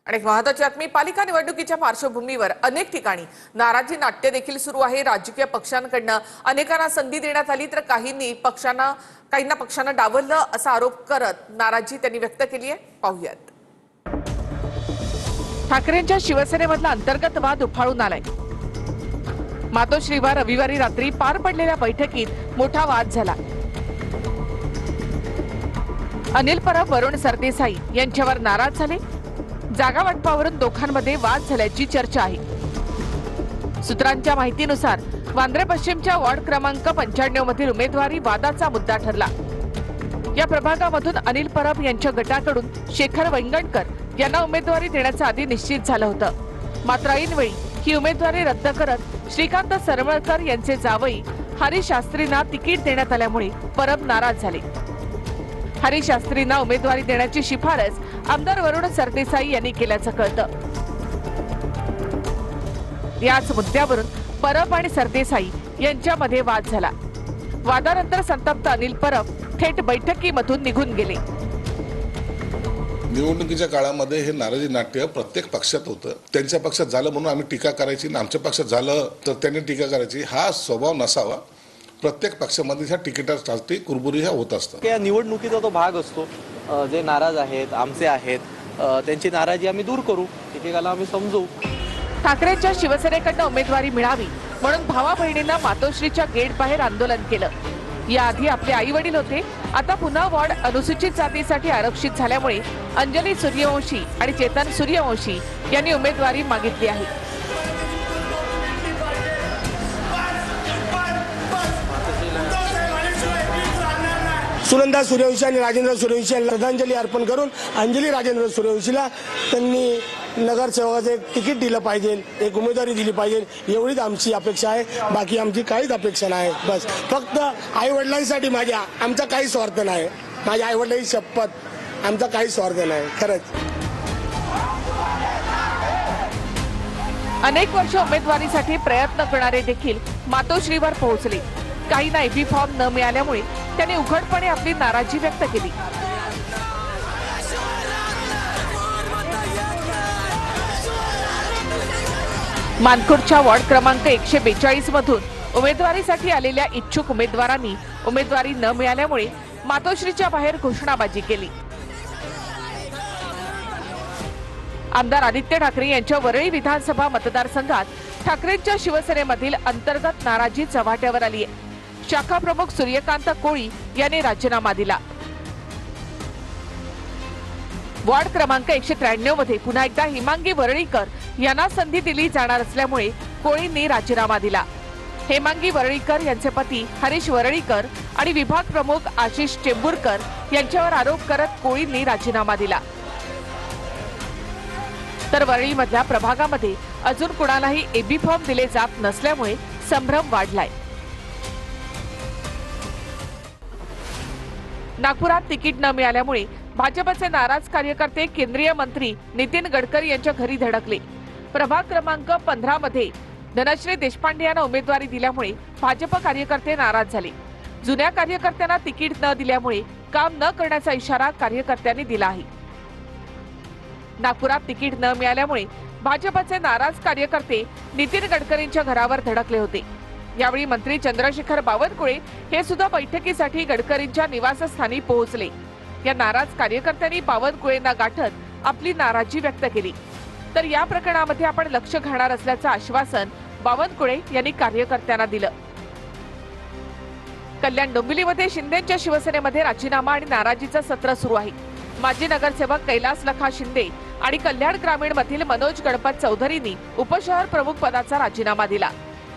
आणि महत्त्वाची बातमी, पालिका निवडणुकीच्या पार्श्वभूमीवर अनेक ठिकाणी नाराजी नाट्य देखील सुरू आहे। राजकीय पक्षांकडून अनेकांना संधी देण्यात आली तर काहींना पक्षांना डावललं असा आरोप करत नाराजी त्यांनी व्यक्त केली आहे। पाहूयात। ठाकरेंच्या शिवसेनेमधला अंतर्गत वाद उफाळून आलाय। मातोश्रीवर रविवारी रात्री पार पडलेल्या बैठकीत मोठा वाद झाला। अनिल परब, वरुण सरदेसाई यांच्यावर नाराज झाले। जागा वाटपावरून दोघांमध्ये वाद झाल्याची चर्चा आहे। सूत्रांच्या माहितीनुसार वांद्रे पश्चिमच्या वॉर्ड क्रमांक 95 मधील उमेदवारी वादाचा मुद्दा ठरला। या प्रभागामधून अनिल परब यांच्या गटाकडून शेखर वेंगणकर यांना उमेदवारी देण्याचं आधी निश्चित झालं होतं। मात्र ऐनवेळी ही उमेदवारी रद्द करत श्रीकांत सरवळकर यांचे जावई हरी शास्त्रींना तिकीट देण्यात आल्यामुळे परब नाराज झाले। हरी शास्त्रींना उमेदवारी देण्याची शिफारस आमदार वरुण सरदेसाई यांनी केल्याचं कळतं। याच मुद्द्यावरून परब आणि सरदेसाई यांच्यामध्ये वाद झाला। वादानंतर संतप्त अनिल परब थेट बैठकीमधून निघून गेले। निवडणुकीच्या काळामध्ये हे नाराजी नाट्य प्रत्येक पक्षात होतं। त्यांच्या पक्षात झालं म्हणून आम्ही टीका करायची आणि आमच्या पक्षात झालं तर त्यांनी टीका करायची, हा स्वभाव नसावा। प्रत्येक पक्षामध्ये ह्या तिकिटासाठी कुरबुरी ह्या होत असतात। या निवडणुकीचा तो भाग असतो। जे नाराज आहेत, आमचे आहेत, त्यांची नाराजी आम्ही दूर करू, एकेकाला आम्ही समजू। ठाकरेंच्या शिवसेनेकडून उमेदवारी मिळावी म्हणून भावा बहिणींना मातोश्रीच्या गेट बाहेर आंदोलन केलं। याआधी आपले आई वडील होते, आता पुन्हा वॉर्ड अनुसूचित जातीसाठी आरक्षित झाल्यामुळे अंजली सूर्यवंशी आणि चेतन सूर्यवंशी यांनी उमेदवारी मागितली आहे। सुनंदा सूर्यवंशी आणि राजेंद्र सूर्यवंशी यांना श्रद्धांजली अर्पण करून अंजली राजेंद्र सूर्यवंशीला त्यांनी नगरसेवकाचं एक तिकीट दिलं पाहिजे, एक उमेदवारी दिली पाहिजे, एवढीच आमची अपेक्षा आहे। बाकी आमची काहीच अपेक्षा नाही। बस फक्त आई वडिलांसाठी आमचा काही स्वार्थ नाही। माझ्या आई वडिलांची शपथ, आमचा काही स्वार्थ नाही खरंच। अनेक वर्ष उमेदवारीसाठी प्रयत्न करणारे देखील मातोश्रीवर पोहोचले। काहींना एबी फॉर्म न मिळाल्यामुळे त्यांनी उघडपणे आपली नाराजी व्यक्त केली। मानखुर्दच्या वॉर्ड क्रमांक 142 मधून उमेदवारीसाठी आलेल्या इच्छुक उमेदवारांनी उमेदवारी न मिळाल्यामुळे मातोश्रीच्या बाहेर घोषणाबाजी केली। आमदार आदित्य ठाकरे यांच्या वरळी विधानसभा मतदारसंघात ठाकरेंच्या शिवसेनेमधील अंतर्गत नाराजी चव्हाट्यावर आली आहे। शाखा प्रमुख सूर्यकांत कोळी यांनी राजीनामा दिला। वॉर्ड क्रमांक 193 मध्ये पुन्हा एकदा हेमांगी वरळीकर यांना संधी दिली जाणार असल्यामुळे कोळींनी राजीनामा दिला। हेमांगी वरळीकर यांचे पती हरीश वरळीकर आणि विभाग प्रमुख आशिष चेंबूरकर यांच्यावर आरोप करत कोळींनी राजीनामा दिला। तर वरळीमधल्या प्रभागामध्ये अजून कुणालाही एबी फॉर्म दिले जात नसल्यामुळे संभ्रम वाढलाय। नागपुरात तिकीट न मिळाल्यामुळे भाजपचे नाराज कार्यकर्ते केंद्रीय मंत्री नितीन गडकरी यांच्या घरी धडकले। प्रभाग क्रमांक 15 मध्ये धनश्री देशपांडे यांना उमेदवारी दिल्यामुळे भाजप कार्यकर्ते नाराज झाले। जुन्या कार्यकर्त्यांना तिकीट न दिल्यामुळे काम न करण्याचा इशारा कार्यकर्त्यांनी दिला आहे। नागपुरात तिकीट न मिळाल्यामुळे भाजपचे नाराज कार्यकर्ते नितीन गडकरींच्या घरावर धडकले होते। यावेळी मंत्री चंद्रशेखर बावनकुळे हे सुद्धा बैठकीसाठी गडकरींच्या निवासस्थानी पोहोचले। या नाराज कार्यकर्त्यांनी बावनकुळेंना गाठत आपली नाराजी व्यक्त केली। तर या प्रकरणामध्ये आपण लक्ष घालणार असल्याचं आश्वासन बावनकुळे यांनी कार्यकर्त्यांना दिलं। कल्याण डोंबिवलीमध्ये शिंदेच्या शिवसेनेमध्ये राजीनामा आणि नाराजीचं सत्र सुरू आहे। माजी नगरसेवक कैलास लखा शिंदे आणि कल्याण ग्रामीण मधील मनोज गणपत चौधरींनी उपशहर प्रमुख पदाचा राजीनामा दिला।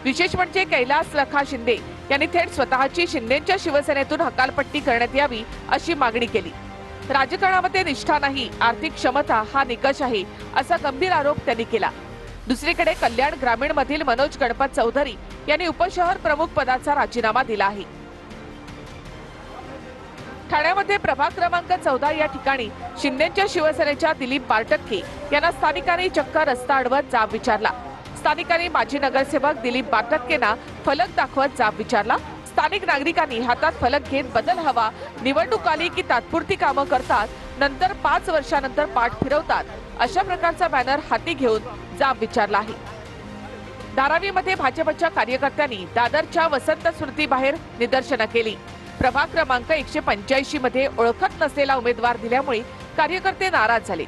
विशेष म्हणजे कैलास लखा शिंदे यांनी थेट स्वतःची शिंदेच्या शिवसेनेतून हकालपट्टी करण्यात यावी अशी मागणी केली। राजकारणामध्ये निष्ठा नाही, आर्थिक क्षमता हा निकष आहे असा गंभीर आरोप त्यांनी केला। दुसरीकडे कल्याण ग्रामीण मधील मनोज गणपत चौधरी यांनी उपशहर प्रमुख पदाचा राजीनामा दिला आहे। ठाण्यामध्ये प्रभाग क्रमांक 14 या ठिकाणी शिंदेच्या शिवसेनेच्या दिलीप बारटक्के यांना स्थानिकांनी चक्क रस्ता अडवत जाब विचारला। स्थानिकांनी माजी नगरसेवक दिलीप बारटक्केंना फलक दाखवत जाब विचारला। स्थानिक नागरिकांनी हातात फलक घेत बदल हवा, निवडणूक आली की तात्पुरती कामं करतात, नंतर 5 वर्षानंतर पाठ फिरवतात, अशा प्रकारचा बॅनर हाती घेऊन जाब विचारला आहे. धारावीमध्ये भाजपच्या कार्यकर्त्यांनी दादरच्या वसंत स्मृती बाहेर निदर्शनं केली. प्रभाग क्रमांक 185 मध्ये ओळखत नसलेला उमेदवार दिल्यामुळे कार्यकर्ते नाराज झाले.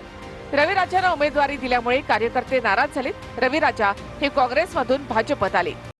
रविराजांना उमेदवारी दिल्यामुळे कार्यकर्ते नाराज झालेत. रविराजा हे काँग्रेसमधून भाजपत आले.